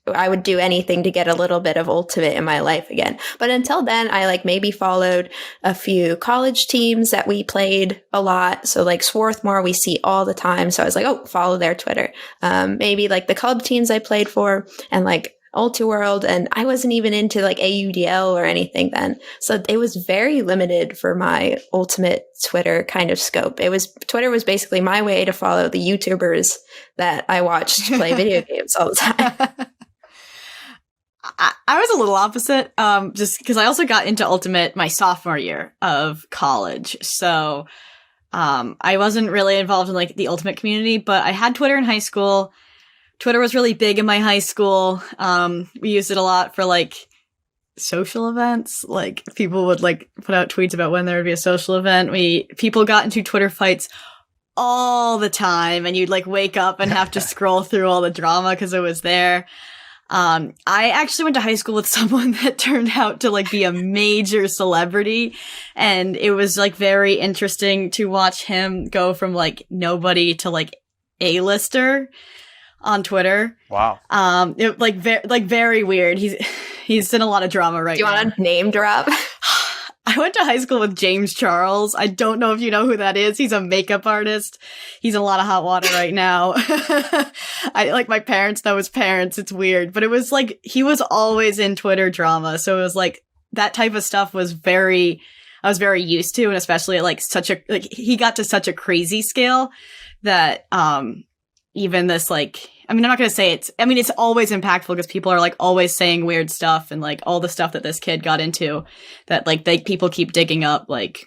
I would do anything to get a little bit of Ultimate in my life again. But until then, I like maybe followed a few college teams that we played a lot. So like Swarthmore, we see all the time. So I was like, oh, follow their Twitter. Maybe like the club teams I played for and like Ultiworld, and I wasn't even into like AUDL or anything then. So it was very limited for my Ultimate Twitter kind of scope. Twitter was basically my way to follow the YouTubers that I watched play video games all the time. I was a little opposite, just because I also got into Ultimate my sophomore year of college. So I wasn't really involved in like the Ultimate community, but I had Twitter in high school. Twitter was really big in my high school. We used it a lot for like social events. Like people would like put out tweets about when there would be a social event. People got into Twitter fights all the time, and you'd like wake up and have to scroll through all the drama because it was there. I actually went to high school with someone that turned out to like be a major celebrity, and it was like very interesting to watch him go from like nobody to like A-lister on Twitter. Wow. It very weird. He's in a lot of drama right now. Do you want to name drop? I went to high school with James Charles. I don't know if you know who that is. He's a makeup artist. He's in a lot of hot water right now. I like my parents know his parents. It's weird, but it was like he was always in Twitter drama. So it was like that type of stuff I was very used to, and especially at like he got to such a crazy scale that even this like, I mean, I'm not going to say it's always impactful because people are like always saying weird stuff, and like all the stuff that this kid got into that like people keep digging up. Like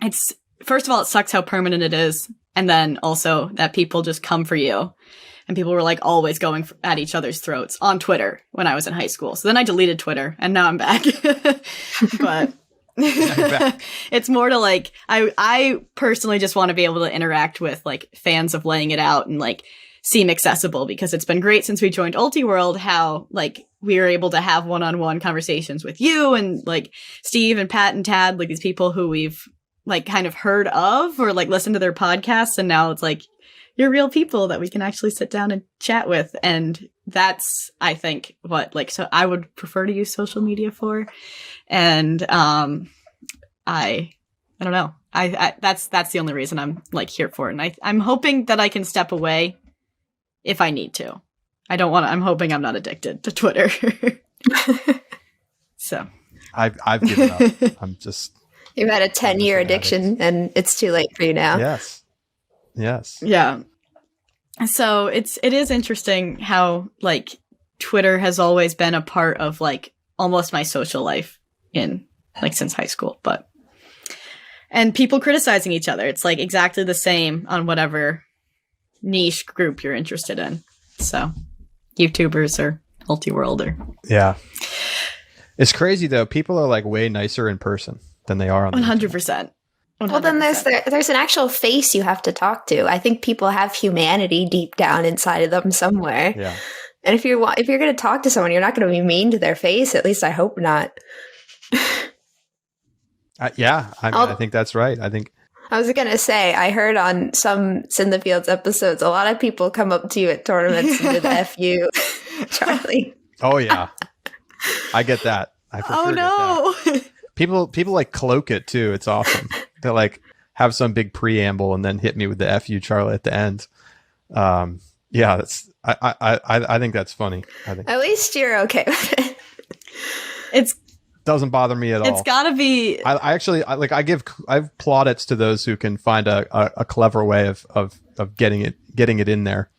it's, first of all, it sucks how permanent it is. And then also that people just come for you, and people were like always going at each other's throats on Twitter when I was in high school. So then I deleted Twitter and now I'm back. But it's more to like, I personally just want to be able to interact with like fans of Laying It Out and like seem accessible, because it's been great since we joined Ultiworld how like we were able to have one-on-one conversations with you and like Steve and Pat and Tad, like these people who we've like kind of heard of or like listened to their podcasts. And now it's like, you're real people that we can actually sit down and chat with. And that's, I think, what like, so I would prefer to use social media for. And I don't know. I that's the only reason I'm like here for it. And I'm hoping that I can step away if I need to. I'm hoping I'm not addicted to Twitter. So I've given up. I'm just. You've had a 10-year addiction and it's too late for you now. Yes. Yeah. So it is interesting how like Twitter has always been a part of like almost my social life in like since high school, and people criticizing each other. It's like exactly the same on whatever niche group you're interested in. So YouTubers or Ultiworld or. Yeah. It's crazy though. People are like way nicer in person than they are on 100%. Well, then there's an actual face you have to talk to. I think people have humanity deep down inside of them somewhere. Yeah. And if you're going to talk to someone, you're not going to be mean to their face. At least I hope not. Yeah, I think that's right. I was going to say, I heard on some Sin the Fields episodes, a lot of people come up to you at tournaments and do the F you, Charlie. Oh yeah, I get that. I for sure get that. People like cloak it too. It's awesome. They like have some big preamble and then hit me with the F you, Charlie, at the end. Yeah, that's. I think that's funny. At least you're okay with it. It's. Doesn't bother me at all. It's gotta be. I give plaudits to those who can find a clever way of getting it in there.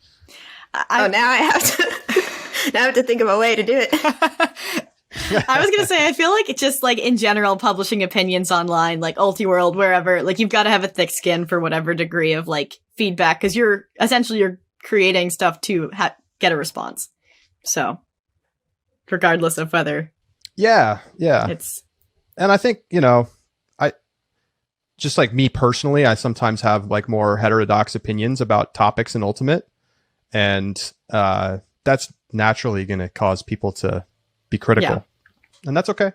Now I have to think of a way to do it. I was gonna say, I feel like it's just like in general publishing opinions online, like Ultiworld, wherever, like you've got to have a thick skin for whatever degree of like feedback, because you're creating stuff to get a response. So regardless of whether. Yeah. And I think, I just like me personally, I sometimes have like more heterodox opinions about topics in Ultimate, and that's naturally going to cause people to be critical, and that's okay.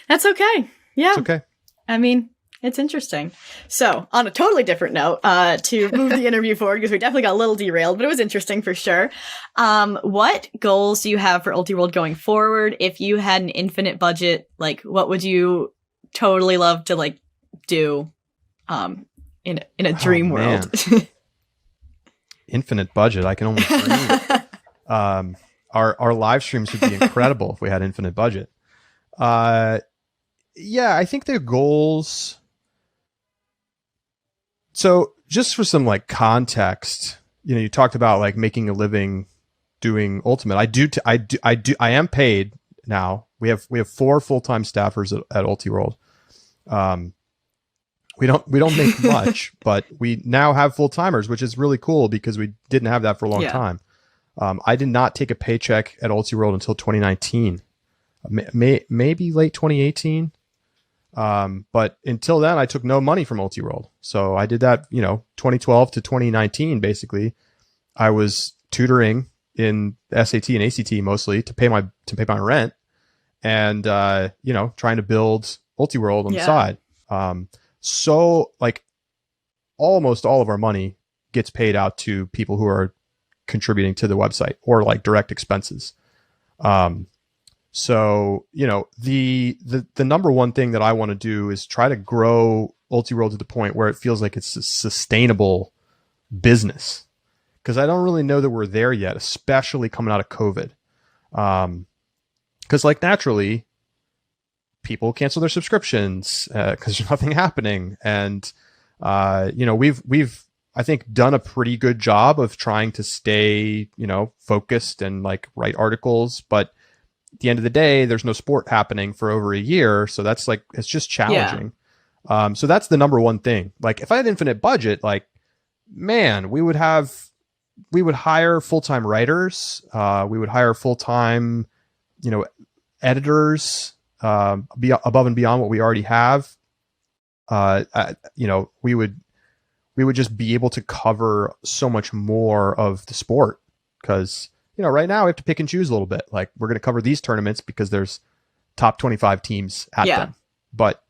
That's okay. Yeah. It's okay. I mean, it's interesting. So on a totally different note, to move the interview forward, because we definitely got a little derailed, but it was interesting for sure. What goals do you have for Ultiworld going forward? If you had an infinite budget, like what would you totally love to like do in a dream world? Infinite budget. I can only dream. Our live streams would be incredible if we had infinite budget. Yeah, I think their goals. So just for some like context, you talked about like making a living doing Ultimate. I am paid now. We have 4 full-time staffers at Ultiworld. We don't make much, but we now have full-timers, which is really cool because we didn't have that for a long time. I did not take a paycheck at Ultiworld until 2019, maybe late 2018. But until then, I took no money from Ultiworld. So I did that, 2012 to 2019, basically. I was tutoring in SAT and ACT mostly to pay my rent, and, trying to build Ultiworld on the side. So like almost all of our money gets paid out to people who are contributing to the website or like direct expenses. So, the number one thing that I want to do is try to grow Ultiworld to the point where it feels like it's a sustainable business. Because I don't really know that we're there yet, especially coming out of COVID. Because like naturally, people cancel their subscriptions because there's nothing happening. And, we've I think done a pretty good job of trying to stay, focused and like write articles, but at the end of the day, there's no sport happening for over a year. So that's like, it's just challenging. Yeah. So that's the number one thing. Like if I had infinite budget, like, man, we would hire full-time writers. We would hire full-time, editors, above and beyond what we already have. We would we would just be able to cover so much more of the sport. Because, right now we have to pick and choose a little bit. Like, we're going to cover these tournaments because there's top 25 teams at them. But,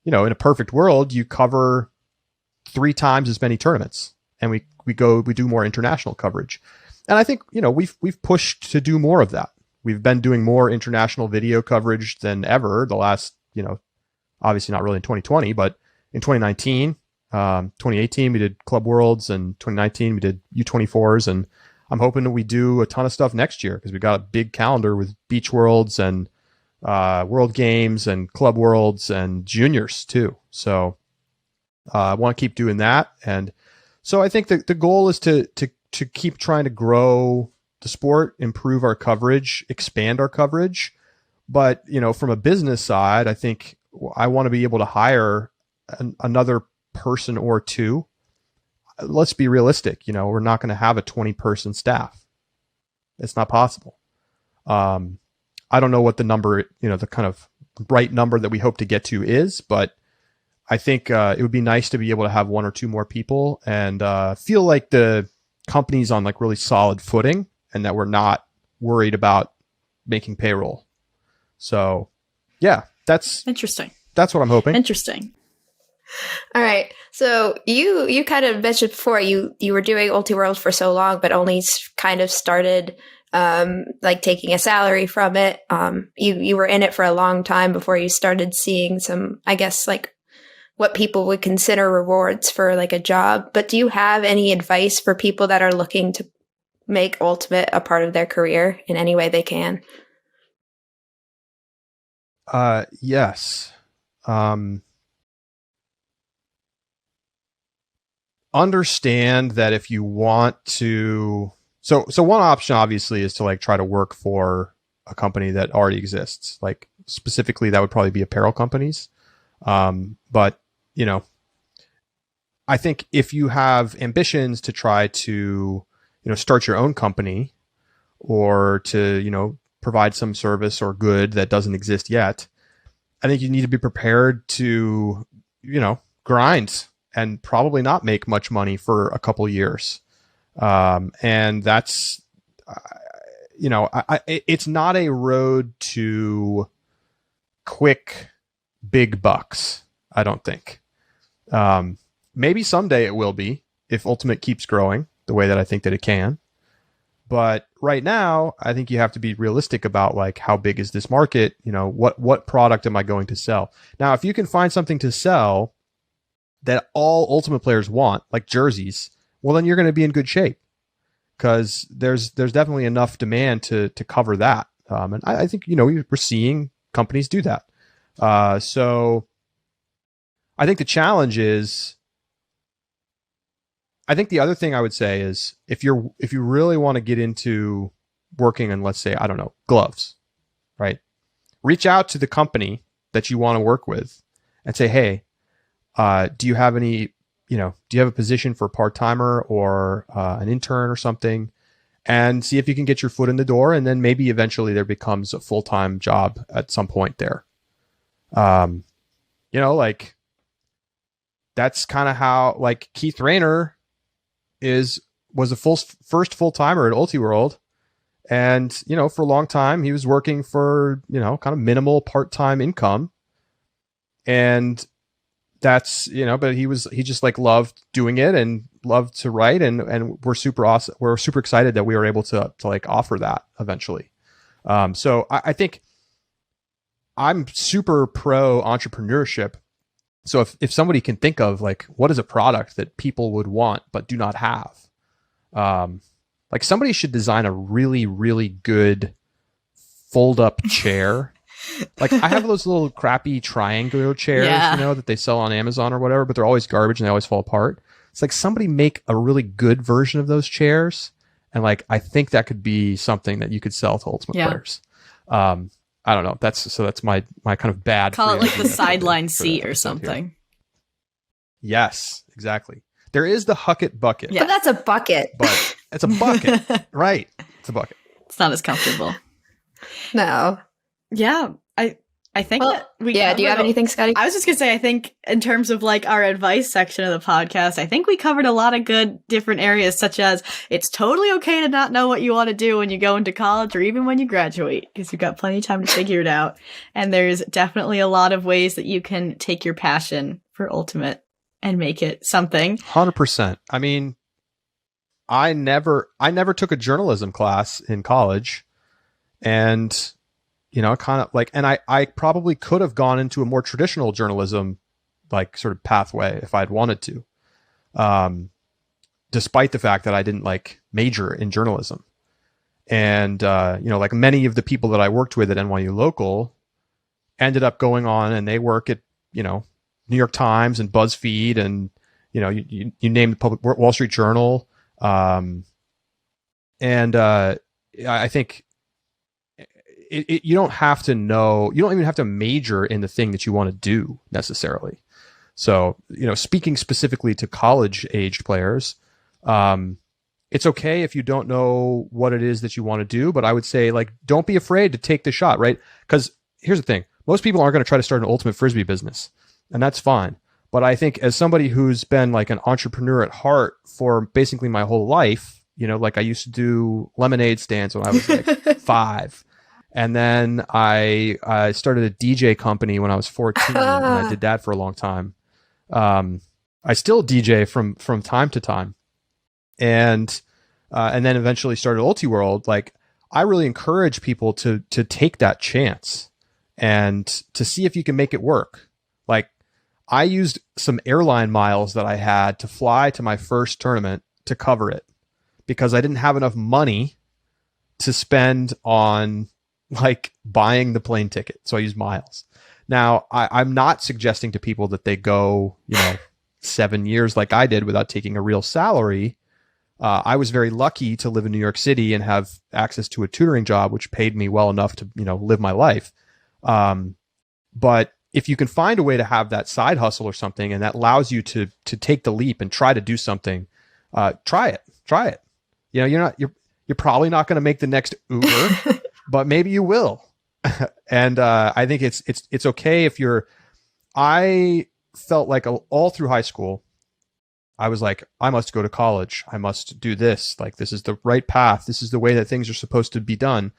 in a perfect world, you cover 3 times as many tournaments, and we do more international coverage. And I think, we've pushed to do more of that. We've been doing more international video coverage than ever the last, obviously not really in 2020, but in 2019, 2018, we did Club Worlds, and 2019 we did U24s, and I'm hoping that we do a ton of stuff next year because we got a big calendar with Beach Worlds and World Games and Club Worlds and Juniors too. So I want to keep doing that. And so I think that the goal is to keep trying to grow the sport, improve our coverage, expand our coverage. But, from a business side, I think I want to be able to hire another person or two. Let's be realistic. We're not going to have a 20-person staff. It's not possible. I don't know what the number, the kind of right number that we hope to get to is, but I think it would be nice to be able to have 1 or 2 more people and feel like the company's on like really solid footing and that we're not worried about making payroll. So yeah, that's interesting. That's what I'm hoping. Interesting. All right. So you kind of mentioned before you were doing Ultiworld for so long, but only kind of started like taking a salary from it. You were in it for a long time before you started seeing some, I guess, like what people would consider rewards for like a job. But do you have any advice for people that are looking to make Ultimate a part of their career in any way they can? Yes. Understand that if you want to, so one option obviously is to like try to work for a company that already exists. Like specifically, that would probably be apparel companies. But I think if you have ambitions to try to, start your own company or to, provide some service or good that doesn't exist yet, I think you need to be prepared to, grind and probably not make much money for a couple years. And that's, it's not a road to quick, big bucks, I don't think. Maybe someday it will be if Ultimate keeps growing the way that I think that it can. But right now, I think you have to be realistic about like how big is this market? What product am I going to sell? Now, if you can find something to sell that all Ultimate players want, like jerseys, well, then you're going to be in good shape because there's definitely enough demand to cover that. And I think, we're seeing companies do that. So I think the challenge is, I think the other thing I would say is if you really want to get into working on, let's say, I don't know, gloves, right? Reach out to the company that you want to work with and say, hey, do you have any, do you have a position for a part-timer or an intern or something? And see if you can get your foot in the door. And then maybe eventually there becomes a full-time job at some point there. Like that's kind of how like Keith Rayner was a first full-timer at Ultiworld. And, for a long time, he was working for, kind of minimal part-time income. And that's, but he just like loved doing it and loved to write. And we're super awesome. We're super excited that we were able to like offer that eventually. So I think I'm super pro entrepreneurship. So if somebody can think of like, what is a product that people would want, but do not have, like somebody should design a really, really good fold up chair. Like I have those little crappy triangular chairs, that they sell on Amazon or whatever, but they're always garbage and they always fall apart. It's like somebody make a really good version of those chairs. And like, I think that could be something that you could sell to Ultimate players. I don't know. That's my kind of bad. Call it like the sideline seat or something. Here. Yes, exactly. There is the Hucket bucket. Yeah. But that's a bucket. But it's a bucket. Right. It's a bucket. It's not as comfortable. No. Yeah. I think that we yeah. Do you have anything, Scotty? I was just gonna say, I think in terms of like our advice section of the podcast, I think we covered a lot of good different areas, such as it's totally okay to not know what you want to do when you go into college or even when you graduate, because you've got plenty of time to figure it out. And there's definitely a lot of ways that you can take your passion for Ultimate and make it something. 100%. I mean, I never took a journalism class in college, and kind of like, and I probably could have gone into a more traditional journalism, like sort of pathway if I'd wanted to, despite the fact that I didn't like major in journalism. And, like many of the people that I worked with at NYU Local ended up going on and they work at, New York Times and BuzzFeed and, you name the public Wall Street Journal. I think, you don't have to know, you don't even have to major in the thing that you want to do necessarily. So, speaking specifically to college aged players, it's okay if you don't know what it is that you want to do, but I would say like, don't be afraid to take the shot, right? Because here's the thing. Most people aren't going to try to start an ultimate Frisbee business, and that's fine. But I think as somebody who's been like an entrepreneur at heart for basically my whole life, like I used to do lemonade stands when I was like 5. And then I started a DJ company when I was 14, and I did that for a long time. I still DJ from time to time, and then eventually started Ultiworld. Like, I really encourage people to take that chance and to see if you can make it work. Like, I used some airline miles that I had to fly to my first tournament to cover it because I didn't have enough money to spend on like buying the plane ticket. So I use miles. Now, I'm not suggesting to people that they go, 7 years like I did without taking a real salary. I was very lucky to live in New York City and have access to a tutoring job, which paid me well enough to, live my life. But if you can find a way to have that side hustle or something, and that allows you to take the leap and try to do something, try it. You're probably not going to make the next Uber. But maybe you will. And I think it's okay if I felt like all through high school, I was like, I must go to college. I must do this. Like, this is the right path. This is the way that things are supposed to be done.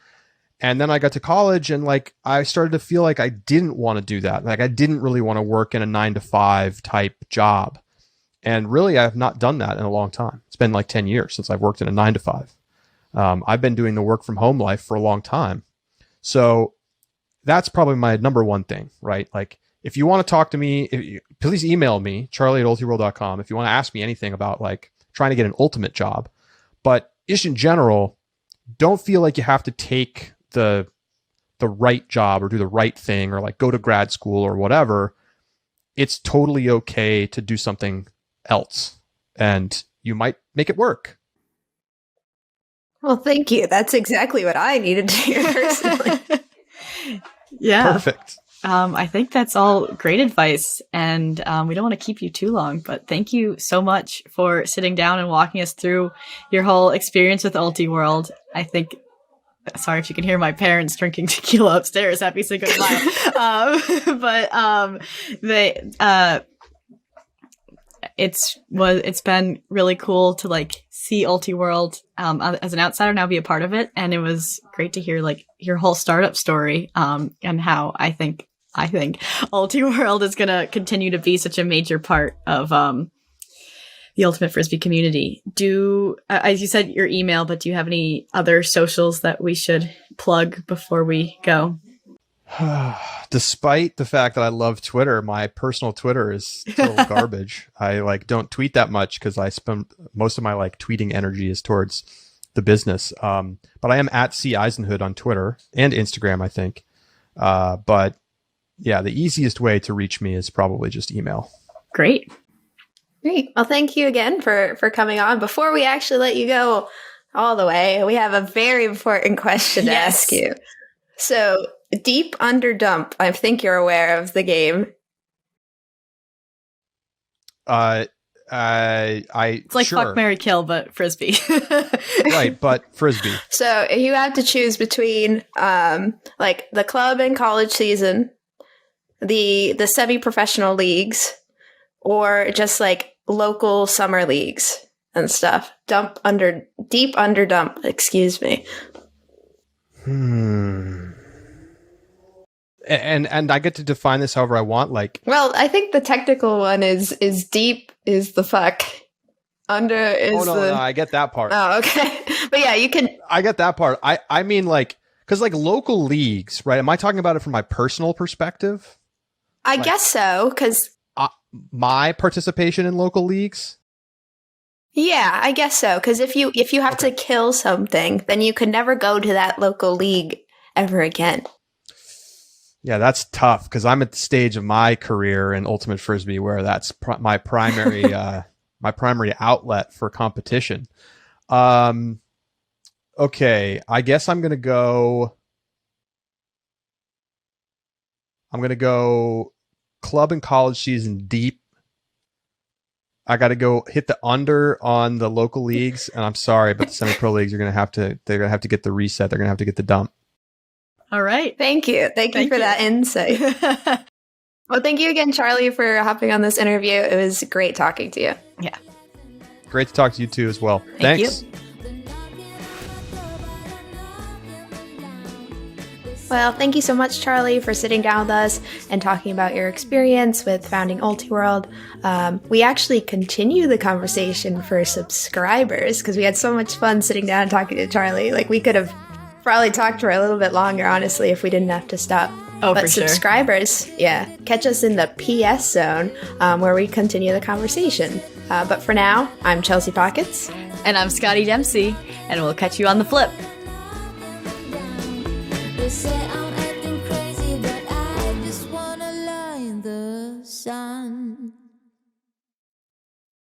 And then I got to college and like, I started to feel like I didn't want to do that. Like, I didn't really want to work in a 9-to-5 type job. And really, I have not done that in a long time. It's been like 10 years since I've worked in a 9-to-5. I've been doing the work from home life for a long time. So that's probably my number one thing, right? Like, if you want to talk to me, please email me, charlie@ultiworld.com, if you want to ask me anything about like trying to get an ultimate job. But just in general, don't feel like you have to take the right job or do the right thing or like go to grad school or whatever. It's totally okay to do something else, and you might make it work. Well, thank you. That's exactly what I needed to hear personally. Yeah. Perfect. I think that's all great advice, and we don't want to keep you too long, but thank you so much for sitting down and walking us through your whole experience with Ultiworld. I think, sorry if you can hear my parents drinking tequila upstairs. Happy Cinco de Mayo. It's been really cool to like see Ultiworld as an outsider now be a part of it, and it was great to hear like your whole startup story and how I think Ultiworld is going to continue to be such a major part of the Ultimate Frisbee community. As you said, your email, but do you have any other socials that we should plug before we go? Despite the fact that I love Twitter, my personal Twitter is total garbage. I like don't tweet that much because I spend most of my like tweeting energy is towards the business. But I am at Eisenhood on Twitter and Instagram, I think. But yeah, the easiest way to reach me is probably just email. Great. Well, thank you again for coming on. Before we actually let you go all the way, we have a very important question to ask you. So, deep under dump, I think you're aware of the game. It's like sure. Fuck, Marry, Kill, but Frisbee. Right, but Frisbee. So you have to choose between like the club and college season the semi-professional leagues, or just like local summer leagues and stuff. Deep under dump, excuse me. And I get to define this however I want, like. Well, I think the technical one is deep is the fuck. Under is no, I get that part. Oh, okay. But yeah, you can. I get that part. I mean, like, because like local leagues, right? Am I talking about it from my personal perspective? I guess so, because my participation in local leagues. Yeah, I guess so. Because if you have to kill something, then you could never go to that local league ever again. Yeah, that's tough because I'm at the stage of my career in Ultimate Frisbee where that's my primary my primary outlet for competition. Okay, I guess I'm gonna go club and college season deep. I got to go hit the under on the local leagues, and I'm sorry, but the semi-pro leagues are gonna have to get the reset. They're gonna have to get the dump. All right. Thank you for that insight. Well, thank you again, Charlie, for hopping on this interview. It was great talking to you. Yeah. Great to talk to you too as well. Thanks. You. Well, thank you so much, Charlie, for sitting down with us and talking about your experience with founding Ultiworld. We actually continue the conversation for subscribers because we had so much fun sitting down and talking to Charlie. Like, we could have probably talked to her a little bit longer, honestly, if we didn't have to stop. Oh, but for sure. Subscribers, catch us in the PS zone where we continue the conversation. But for now, I'm Chelsea Pockets. And I'm Scotti Dempsey, and we'll catch you on the flip. They say